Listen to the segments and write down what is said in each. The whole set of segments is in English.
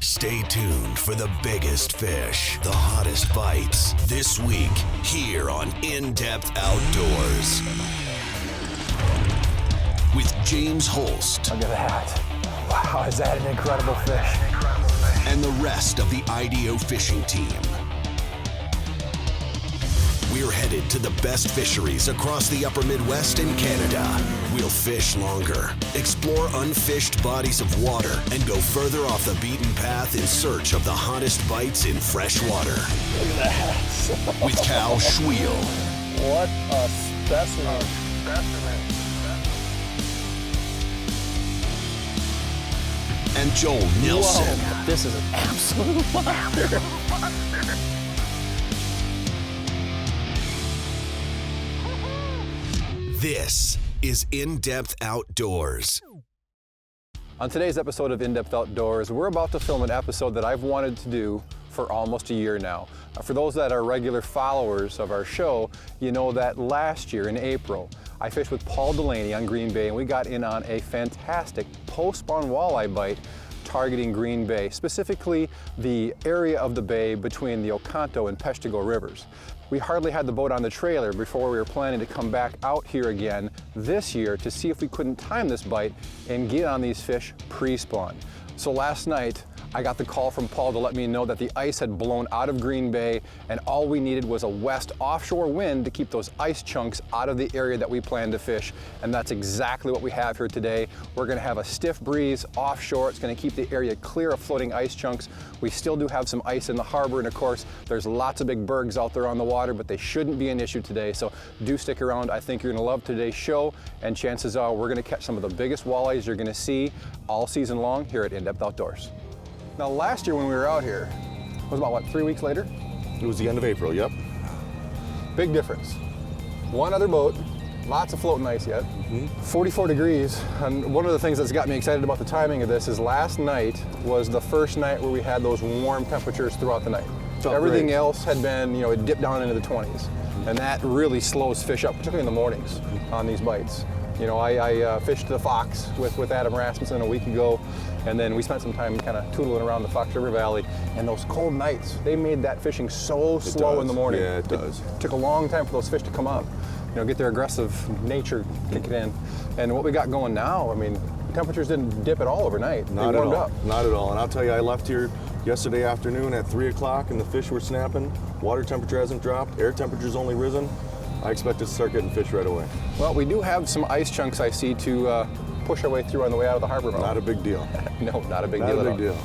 Stay tuned for the biggest fish, the hottest bites, this week here on In-Depth Outdoors. With James Holst. Look at that. Wow, is that an incredible fish? And the rest of the IDO fishing team. We're headed to the best fisheries across the upper Midwest and Canada. We'll fish longer, explore unfished bodies of water, and go further off the beaten path in search of the hottest bites in fresh water. Look at that. With Cal Schwiel. What a specimen. And Joel Nilsson. Whoa, this is an absolute monster. This is In-Depth Outdoors. On today's episode of In-Depth Outdoors, we're about to film an episode that I've wanted to do for almost a year now. For those that are regular followers of our show, you know that last year in April, I fished with Paul Delaney on Green Bay, and we got in on a fantastic post-spawn walleye bite targeting Green Bay, specifically the area of the bay between the Oconto and Peshtigo rivers. We hardly had the boat on the trailer before we were planning to come back out here again this year to see if we couldn't time this bite and get on these fish pre-spawn. So last night, I got the call from Paul to let me know that the ice had blown out of Green Bay and all we needed was a west offshore wind to keep those ice chunks out of the area that we planned to fish. And that's exactly what we have here today. We're gonna have a stiff breeze offshore. It's gonna keep the area clear of floating ice chunks. We still do have some ice in the harbor, and of course, there's lots of big bergs out there on the water, but they shouldn't be an issue today. So do stick around. I think you're gonna love today's show, and chances are we're gonna catch some of the biggest walleyes you're gonna see all season long here at In-Depth Outdoors. Now last year when we were out here, it was about what, 3 weeks later? It was the end of April, yep. Big difference. One other boat, lots of floating ice yet, 44 degrees. And one of the things that's got me excited about the timing of this is last night was the first night where we had those warm temperatures throughout the night. So everything else had been, it dipped down into the 20s. And that really slows fish up, particularly in the mornings on these bites. I fished the Fox with Adam Rasmussen a week ago, and then we spent some time kind of tootling around the Fox River Valley, and those cold nights, they made that fishing so slow in the morning. Yeah, it does. It took a long time for those fish to come up, get their aggressive nature kicking in. And what we got going now, temperatures didn't dip at all overnight. Not they warmed at all. up. Not at all. And I'll tell you, I left here yesterday afternoon at 3 o'clock and the fish were snapping. Water temperature hasn't dropped. Air temperature's only risen. I expect to start getting fish right away. Well, we do have some ice chunks I see to push our way through on the way out of the harbor. Not a big deal. No, not a big Not deal a at big all. deal.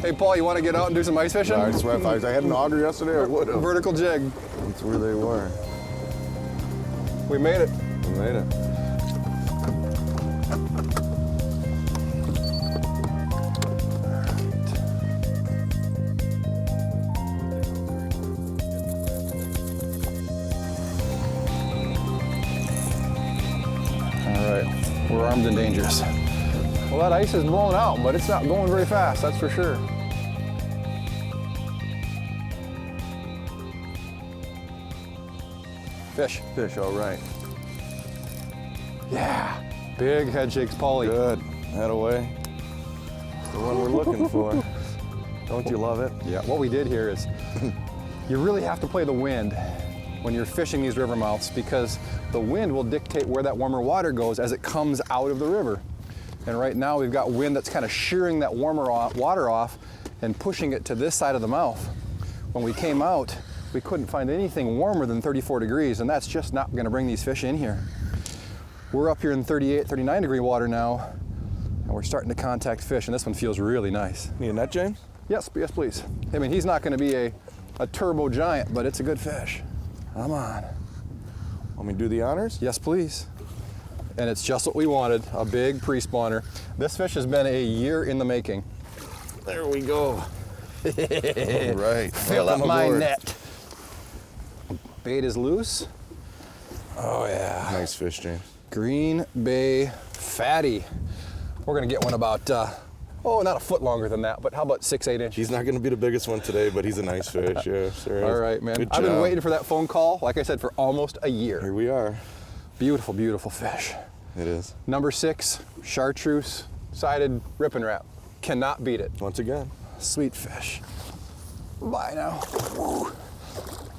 Hey, Paul, you want to get out and do some ice fishing? I swear, if I had an auger yesterday, I would have. Vertical jig. That's where they were. We made it. We made it. We're armed and dangerous. Well, that ice is blowing out, but it's not going very fast, that's for sure. Fish. Fish, all right. Yeah, big head shakes, Paulie. Good, that away. The one we're looking for. Don't you love it? Yeah, what we did here is you really have to play the wind when you're fishing these river mouths, because the wind will dictate where that warmer water goes as it comes out of the river. And right now we've got wind that's kind of shearing that warmer water off and pushing it to this side of the mouth. When we came out, we couldn't find anything warmer than 34 degrees, and that's just not gonna bring these fish in here. We're up here in 38, 39 degree water now, and we're starting to contact fish, and this one feels really nice. Need a net, James? Yes, please. He's not gonna be a turbo giant, but it's a good fish. Come on. Want me to do the honors? Yes, please. And it's just what we wanted, a big pre-spawner. This fish has been a year in the making. There we go. All right. Fill up my net. Bait is loose. Oh yeah. Nice fish, James. Green Bay fatty. We're gonna get one about, not a foot longer than that, but how about 6-8 inches? He's not going to be the biggest one today, but he's a nice fish. Yeah, sure. All right, man. Good I've been job. waiting for that phone call, like I said, for almost a year. Here we are. Beautiful, beautiful fish. It is. Number 6, chartreuse sided rip and wrap. Cannot beat it. Once again. Sweet fish. Bye now. Woo.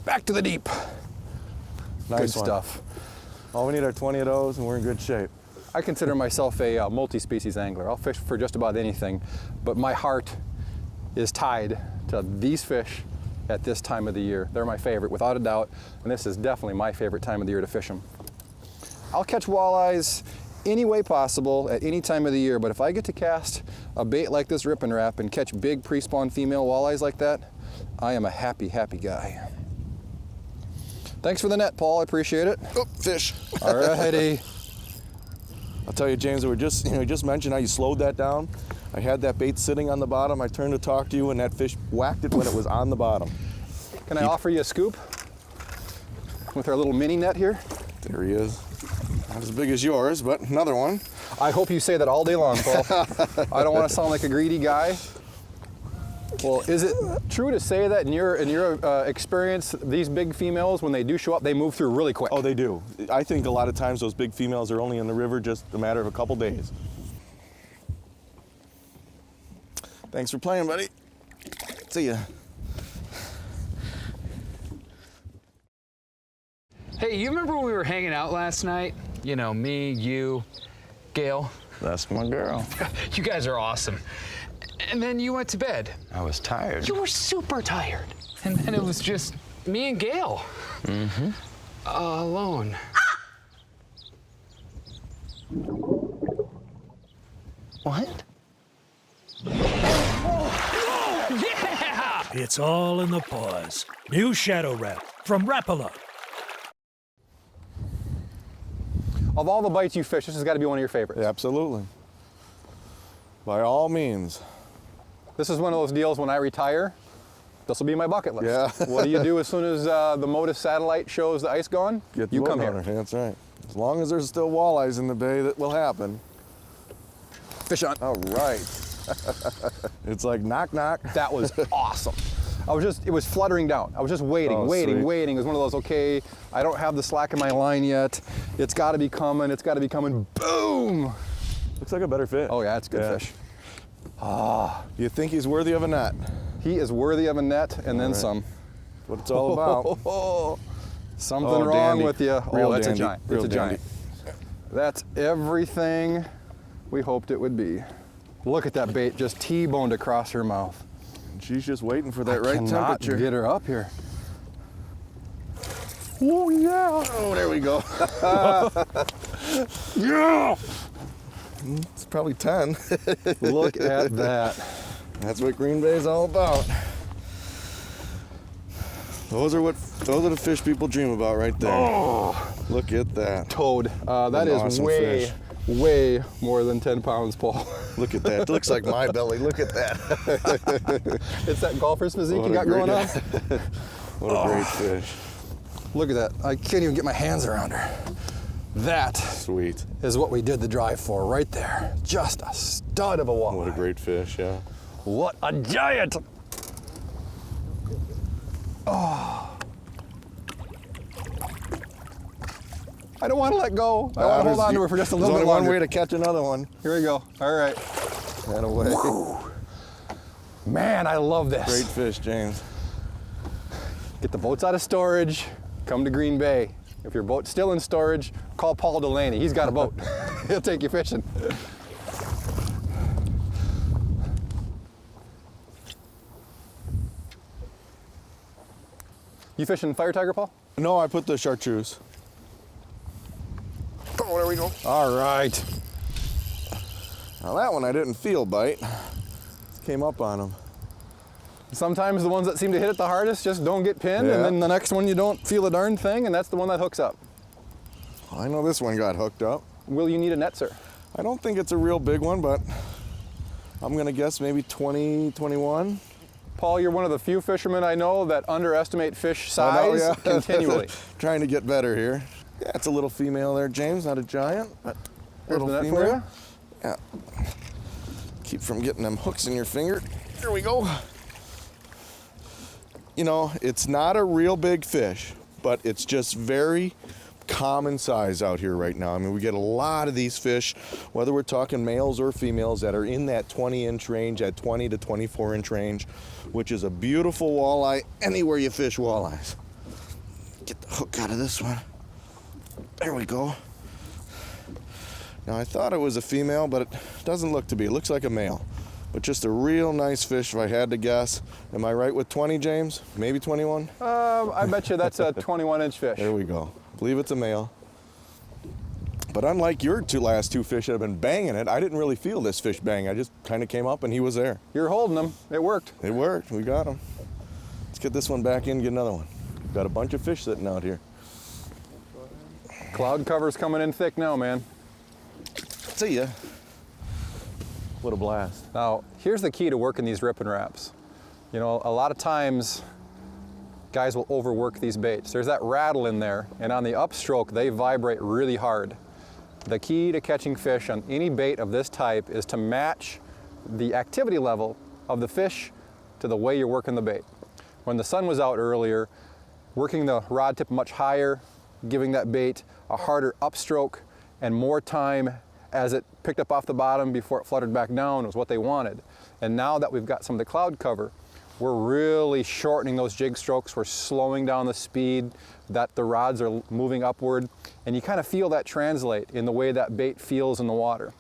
Back to the deep. Nice Good one. stuff. All we need are 20 of those and we're in good shape. I consider myself a multi-species angler. I'll fish for just about anything, but my heart is tied to these fish at this time of the year. They're my favorite, without a doubt, and this is definitely my favorite time of the year to fish them. I'll catch walleyes any way possible at any time of the year, but if I get to cast a bait like this rip and wrap and catch big pre-spawn female walleyes like that, I am a happy, happy guy. Thanks for the net, Paul. I appreciate it. Oh, fish. All righty. I'll tell you, James, we just, you just mentioned how you slowed that down. I had that bait sitting on the bottom. I turned to talk to you, and that fish whacked it when it was on the bottom. Can I offer you a scoop with our little mini net here? There he is. Not as big as yours, but another one. I hope you say that all day long, Paul. I don't want to sound like a greedy guy. Well, is it true to say that in your experience, these big females, when they do show up, they move through really quick? Oh, they do. I think a lot of times those big females are only in the river just a matter of a couple days. Thanks for playing, buddy. See ya. Hey, you remember when we were hanging out last night? You know, me, you, Gail. That's my girl. You guys are awesome. And then you went to bed. I was tired. You were super tired. And then it was just me and Gail. Mm-hmm. Alone. What? Yeah! It's all in the paws. New Shadow Wrap from Rapala. Of all the bites you fish, this has got to be one of your favorites. Yeah, absolutely. By all means. This is one of those deals when I retire, this will be my bucket list. Yeah. What do you do as soon as the Modus satellite shows the ice gone? Get the You come boat here. on it. That's right. As long as there's still walleyes in the bay, that will happen. Fish on. All right. It's like knock, knock. That was awesome. It was fluttering down. I was just waiting, Oh, waiting, sweet. waiting. It was one of those, okay, I don't have the slack in my line yet. It's got to be coming. It's got to be coming. Boom! Looks like a better fish. Oh yeah, it's good fish. You think he's worthy of a net? He is worthy of a net and then right. some. What it's all about. Something Oh, wrong dandy. with you. Real Oh, that's dandy. a giant. Real It's a giant. That's everything we hoped it would be. Look at that bait just T-boned across her mouth. She's just waiting for that right Cannot temperature. get her up here. Oh yeah! Oh, there we go. Yeah! It's probably 10. Look at that. That's what Green Bay is all about. Those are the fish people dream about right there. Oh, Look at that. toad. That An is awesome way, fish. way more than 10 pounds, Paul. Look at that. It looks like my belly. Look at that. It's that golfer's physique What you a got going on. What a great fish. Look at that. I can't even get my hands around her. That Sweet. is what we did the drive for right there. Just a stud of a walleye. What a great fish, yeah. What a giant! Oh. I don't want to let go. I want to hold on to her for just a little bit There's only longer. one way to catch another one. Here we go. All right. That away. Man, I love this. Great fish, James. Get the boats out of storage, come to Green Bay. If your boat's still in storage, call Paul Delaney. He's got a boat. He'll take you fishing. You fishing fire tiger, Paul? No, I put the chartreuse. Oh, there we go. All right. Now that one I didn't feel bite. Came up on him. Sometimes the ones that seem to hit it the hardest just don't get pinned, Yeah. and then the next one you don't feel a darn thing, and that's the one that hooks up. I know this one got hooked up. Will you need a net, sir? I don't think it's a real big one, but I'm gonna guess maybe 20, 21. Paul, you're one of the few fishermen I know that underestimate fish size Oh, no, yeah. continually. Trying to get better here. Yeah, it's a little female there, James, not a giant, but There's little the net female. for you. Yeah. Keep from getting them hooks in your finger. There we go. You know, it's not a real big fish, but it's just very common size out here right now. I mean, we get a lot of these fish, whether we're talking males or females, that are in that 20-inch range, that 20 to 24-inch range, which is a beautiful walleye anywhere you fish walleyes. Get the hook out of this one. There we go. Now, I thought it was a female, but it doesn't look to be. It looks like a male. But just a real nice fish, if I had to guess. Am I right with 20, James? Maybe 21? I bet you that's a 21-inch fish. There we go. I believe it's a male. But unlike your last two fish that have been banging it, I didn't really feel this fish bang. I just kind of came up and he was there. You're holding him. It worked. It worked. We got him. Let's get this one back in and get another one. Got a bunch of fish sitting out here. Cloud cover's coming in thick now, man. See ya. What a blast. Now, here's the key to working these rip and wraps. You know, a lot of times guys will overwork these baits. There's that rattle in there, and on the upstroke, they vibrate really hard. The key to catching fish on any bait of this type is to match the activity level of the fish to the way you're working the bait. When the sun was out earlier, working the rod tip much higher, giving that bait a harder upstroke and more time as it picked up off the bottom before it fluttered back down was what they wanted. And now that we've got some of the cloud cover, we're really shortening those jig strokes. We're slowing down the speed that the rods are moving upward. And you kind of feel that translate in the way that bait feels in the water.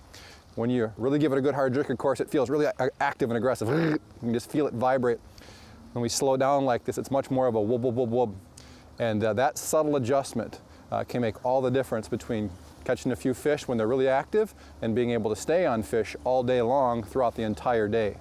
When you really give it a good hard jerk, of course, it feels really active and aggressive. You can just feel it vibrate. When we slow down like this, it's much more of a whoop, whoop, whoop, whoop. And that subtle adjustment can make all the difference between catching a few fish when they're really active and being able to stay on fish all day long throughout the entire day.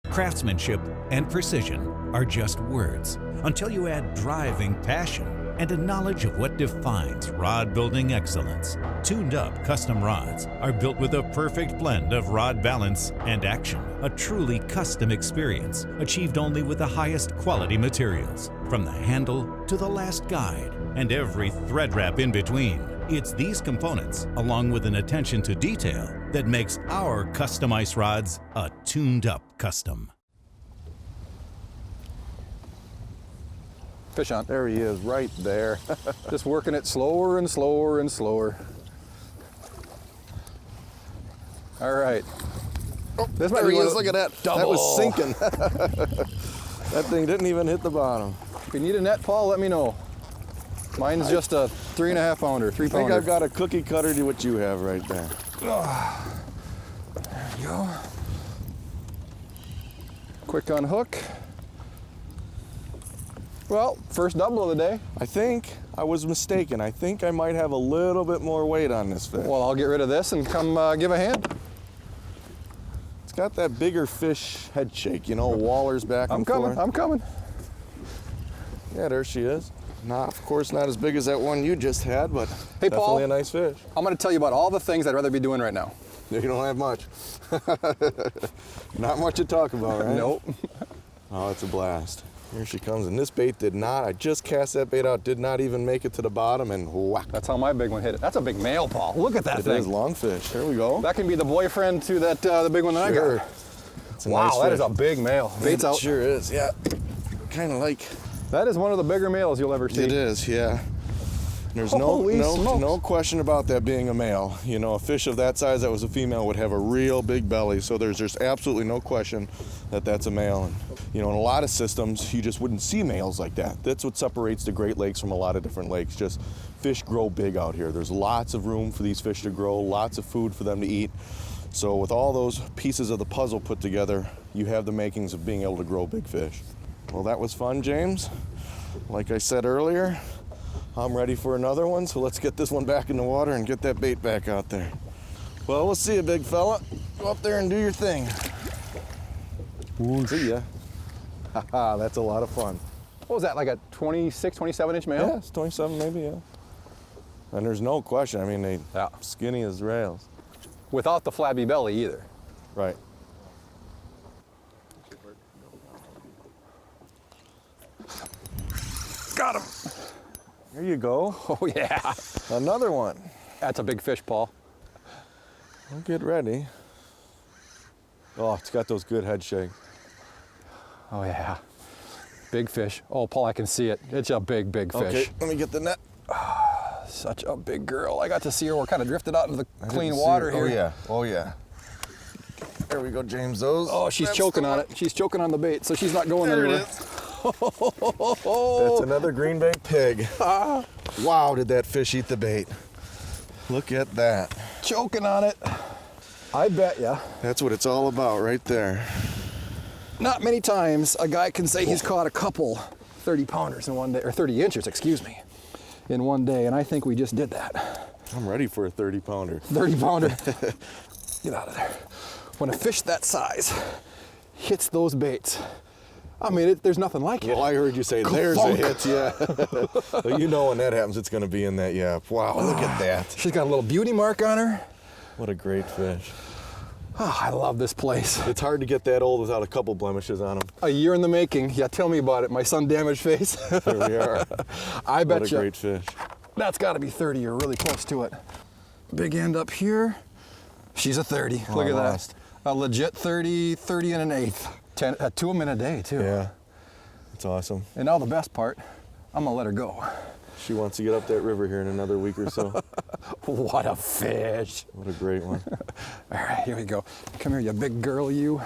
Craftsmanship and precision are just words until you add driving passion and a knowledge of what defines rod building excellence. Tuned up custom rods are built with a perfect blend of rod balance and action. A truly custom experience achieved only with the highest quality materials, from the handle to the last guide and every thread wrap in between. It's these components, along with an attention to detail, that makes our custom ice rods a tuned up custom. Fish on. There he is, right there. Just working it slower and slower and slower. All right. Oh, this might there be he is, look at that. Double. That was sinking. That thing didn't even hit the bottom. If you need a net, Paul, let me know. Mine's just a 3.5 pounder, 3 pounder. I think I've got a cookie cutter to what you have right there. There you go. Quick unhook. Well, first double of the day. I think I was mistaken. I think I might have a little bit more weight on this fish. Well, I'll get rid of this and come give a hand. It's got that bigger fish head shake, you know, Waller's back and forth. I'm coming. Yeah, there she is. Not, of course, not as big as that one you just had, but Hey, definitely Paul, a nice fish. I'm going to tell you about all the things I'd rather be doing right now. You don't have much. Not much to talk about, right? Nope. Oh, it's a blast. Here she comes, and this bait did not, I just cast that bait out, did not even make it to the bottom, and whack. That's how my big one hit it. That's a big male, Paul. Look at that It thing. is longfish. There we go. That can be the boyfriend to that the big one that I got. It's a Wow, nice that fish. is a big male. Bait's It out. sure is, yeah. Kind of like. That is one of the bigger males you'll ever see. It is, yeah. There's Holy smokes. no question about that being a male. You know, a fish of that size that was a female would have a real big belly, so there's just absolutely no question that that's a male. And, you know, in a lot of systems, you just wouldn't see males like that. That's what separates the Great Lakes from a lot of different lakes. Just fish grow big out here. There's lots of room for these fish to grow, lots of food for them to eat. So with all those pieces of the puzzle put together, you have the makings of being able to grow big fish. Well, that was fun, James. Like I said earlier, I'm ready for another one, so let's get this one back in the water and get that bait back out there. Well, we'll see you, big fella. Go up there and do your thing. See ya. Haha, that's a lot of fun. What was that, like a 26, 27-inch male? Yeah, it's 27 maybe, yeah. And there's no question, I mean, they skinny as rails. Without the flabby belly either. Right. Got him. There you go. Oh, yeah. Another one. That's a big fish, Paul. Well, get ready. Oh, it's got those good head shakes. Oh, yeah. Big fish. Oh, Paul, I can see it. It's a big, big fish. Okay, let me get the net. Such a big girl. I got to see her. We're kind of drifted out into the clean water here. Oh yeah, oh yeah. There we go, James. Those. Oh, she's choking on it. She's choking on the bait, so she's not going There anywhere. it is. That's another green bank pig. Wow, did that fish eat the bait? Look at that. Choking on it. I bet ya. That's what it's all about right there. Not many times a guy can say he's caught a couple 30 pounders in one day, or 30 inches, excuse me, in one day, and I think we just did that. I'm ready for a 30 pounder. 30 pounder. Get out of there. When a fish that size hits those baits, I mean, there's nothing like it. Well, I heard you say there's a hit, yeah. You know when that happens, it's going to be in that, yeah. Wow, look at that. She's got a little beauty mark on her. What a great fish. Oh, I love this place. It's hard to get that old without a couple blemishes on them. A year in the making. Yeah, tell me about it. My sun-damaged face. There we are. I bet What a great fish. That's got to be 30 or really close to it. Big end up here. She's a 30. Oh, Look at lost. that. A legit 30, 30 and an eighth. 2 of them in a day, too. Yeah, it's awesome. And now the best part, I'm going to let her go. She wants to get up that river here in another week or so. What a fish. What a great one. All right, here we go. Come here, you big girl, you.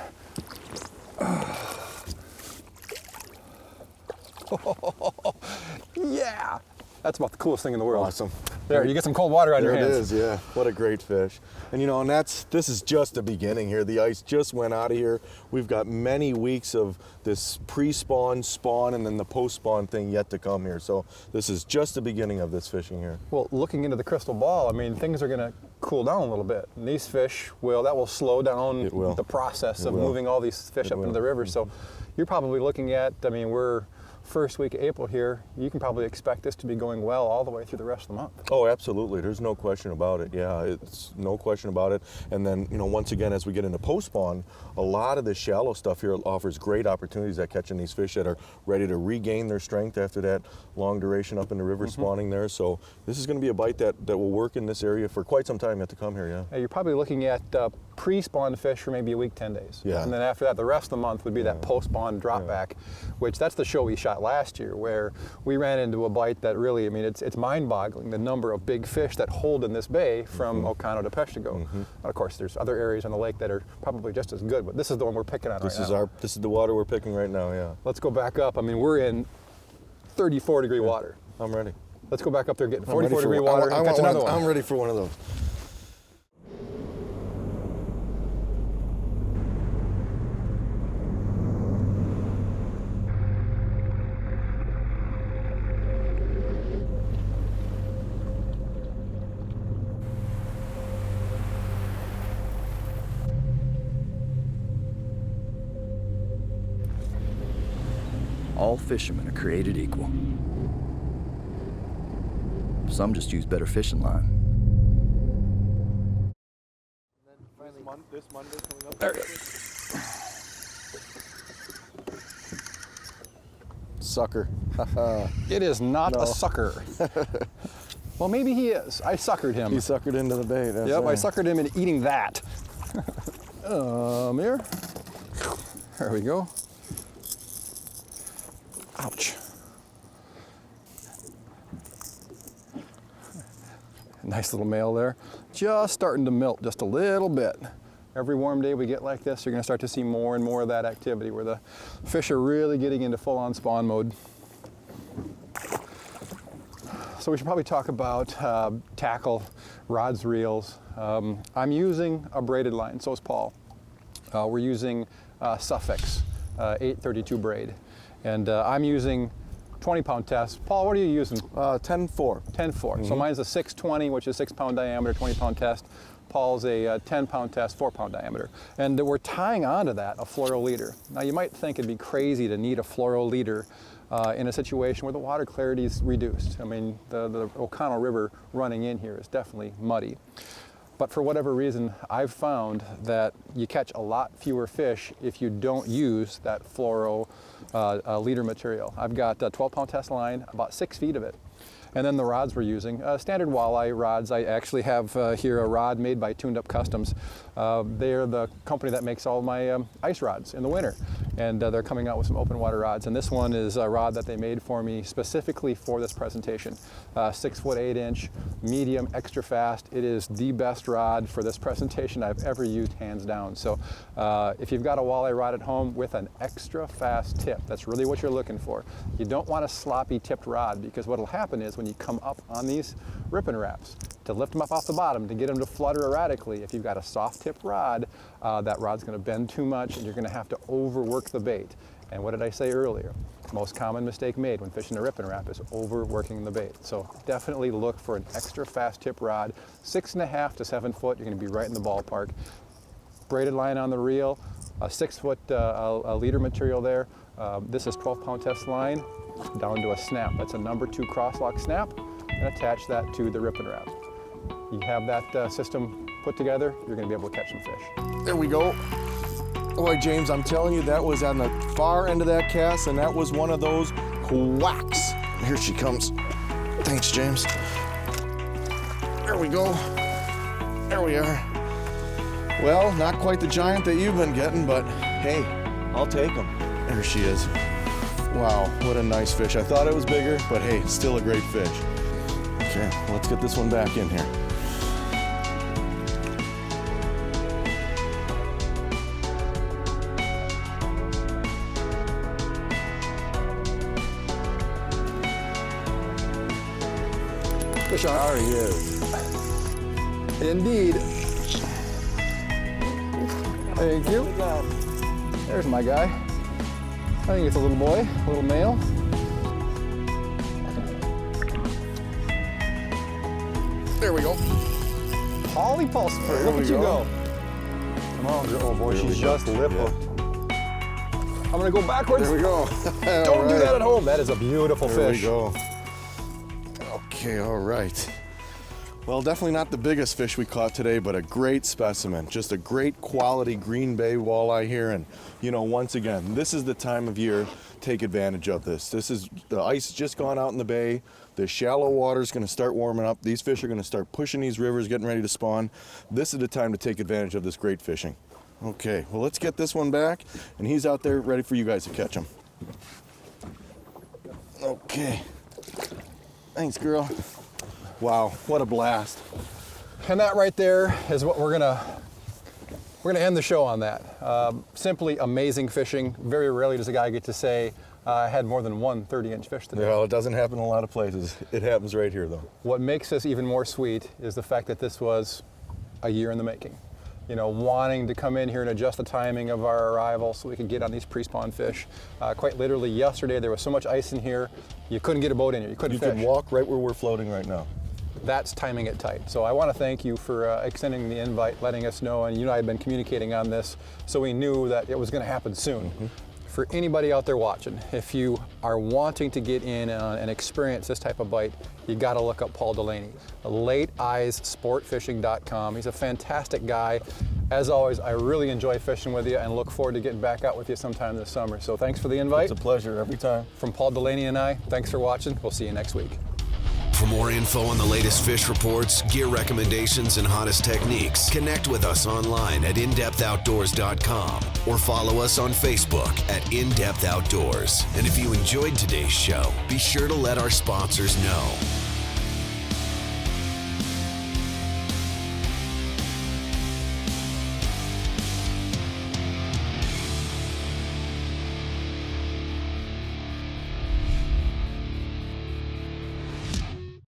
Yeah. That's about the coolest thing in the world. Awesome. There, you get some cold water on your hands. There it is, yeah. What a great fish. And you know, and this is just the beginning here. The ice just went out of here. We've got many weeks of this pre-spawn, spawn, and then the post-spawn thing yet to come here. So this is just the beginning of this fishing here. Well, looking into the crystal ball, I mean, things are going to cool down a little bit. And these fish that will slow down the process of moving all these fish up into the river. So you're probably looking at, I mean, we're first week of April here, you can probably expect this to be going well all the way through the rest of the month. Oh, absolutely. There's no question about it. Yeah, it's no question about it. And then, you know, once again, as we get into post-spawn, a lot of the shallow stuff here offers great opportunities at catching these fish that are ready to regain their strength after that long duration up in the river spawning there. So this is going to be a bite that will work in this area for quite some time yet to come here, yeah. You're probably looking at pre-spawn fish for maybe a week, 10 days. Yeah. And then after that, the rest of the month would be that post-spawn drop back, which that's the show we shot last year, where we ran into a bite that really, I mean, it's mind-boggling, the number of big fish that hold in this bay from Oconto to Peshtigo. Of course, there's other areas on the lake that are probably just as good, but this is the one we're picking on right now. This is the water we're picking right now, yeah. Let's go back up. I mean, we're in 34 degree water. I'm ready. Let's go back up there, get 44 degree water, and catch another one. I'm ready for one of those. All fishermen are created equal. Some just use better fishing line. This Monday coming up. There it is. Sucker. It is not a sucker. Well, maybe he is. I suckered him. He suckered into the bait. That's Yep, right. I suckered him into eating that. Here. There we go. Ouch. Nice little male there. Just starting to melt just a little bit. Every warm day we get like this, you're going to start to see more and more of that activity where the fish are really getting into full-on spawn mode. So we should probably talk about tackle, rods, reels. I'm using a braided line, so is Paul. We're using Suffix 832 braid. And I'm using 20-pound test. Paul, what are you using? 10-4. 10-4. So mine's a 620, which is 6-pound diameter, 20-pound test. Paul's a 10-pound test, 4-pound diameter. And we're tying onto that a fluoro leader. Now you might think it'd be crazy to need a fluoro leader in a situation where the water clarity is reduced. I mean, the Oconto River running in here is definitely muddy. But for whatever reason, I've found that you catch a lot fewer fish if you don't use that fluoro leader material. I've got a 12-pound test line, about 6 feet of it. And then the rods we're using, standard walleye rods. I actually have here a rod made by Tuned Up Customs. They're the company that makes all my ice rods in the winter. and they're coming out with some open water rods. And this one is a rod that they made for me specifically for this presentation. 6 foot 8 inch, medium, extra fast. It is the best rod for this presentation I've ever used, hands down. So if you've got a walleye rod at home with an extra fast tip, that's really what you're looking for. You don't want a sloppy tipped rod, because what'll happen is when you come up on these ripping wraps, to lift them up off the bottom, to get them to flutter erratically, if you've got a soft tipped rod, that rod's going to bend too much and you're going to have to overwork the bait. And what did I say earlier? Most common mistake made when fishing a ripping wrap is overworking the bait. So definitely look for an extra fast tip rod, 6.5 to 7 foot. You're going to be right in the ballpark. Braided line on the reel, a 6 foot a leader material there. This is 12-pound test line down to a snap. That's a number 2 crosslock snap, and attach that to the ripping wrap. You have that system put together, you're going to be able to catch some fish. There we go. Boy, James, I'm telling you, that was on the far end of that cast, and that was one of those quacks. Here she comes. Thanks, James. There we go. There we are. Well, not quite the giant that you've been getting, but hey, I'll take them. There she is. Wow, what a nice fish. I thought it was bigger, but hey, still a great fish. Okay, let's get this one back in here. Fish on. There he is. Indeed. Thank you. There's my guy. I think it's a little boy, a little male. There we go. Holly Pulsifer, There look we at you go. go. Come on, oh boy, There we she's go. just lip Yeah. hooked. I'm gonna go backwards. There we go. Don't do that at home. That is a beautiful There fish. we go. Okay, all right. Well, definitely not the biggest fish we caught today, but a great specimen. Just a great quality Green Bay walleye here. And, you know, once again, this is the time of year, take advantage of this. This is, the ice has just gone out in the bay. The shallow water is going to start warming up. These fish are going to start pushing these rivers, getting ready to spawn. This is the time to take advantage of this great fishing. Okay, well, let's get this one back, and he's out there ready for you guys to catch him. Okay. Thanks, girl. Wow, what a blast. And that right there is what we're gonna end the show on that. Simply amazing fishing. Very rarely does a guy get to say, I had more than one 30-inch fish today. Well, it doesn't happen in a lot of places. It happens right here, though. What makes this even more sweet is the fact that this was a year in the making. You know, wanting to come in here and adjust the timing of our arrival so we could get on these pre-spawn fish. Quite literally yesterday, there was so much ice in here, you couldn't get a boat in here, you couldn't fish. You could walk right where we're floating right now. That's timing it tight. So I want to thank you for extending the invite, letting us know, and you and I have been communicating on this, so we knew that it was going to happen soon. Mm-hmm. For anybody out there watching, if you are wanting to get in and experience this type of bite, you got to look up Paul Delaney, lateeyesportfishing.com. He's a fantastic guy. As always, I really enjoy fishing with you and look forward to getting back out with you sometime this summer. So thanks for the invite. It's a pleasure every time. From Paul Delaney and I, thanks for watching. We'll see you next week. For more info on the latest fish reports, gear recommendations, and hottest techniques, connect with us online at indepthoutdoors.com or follow us on Facebook at In Depth Outdoors. And if you enjoyed today's show, be sure to let our sponsors know.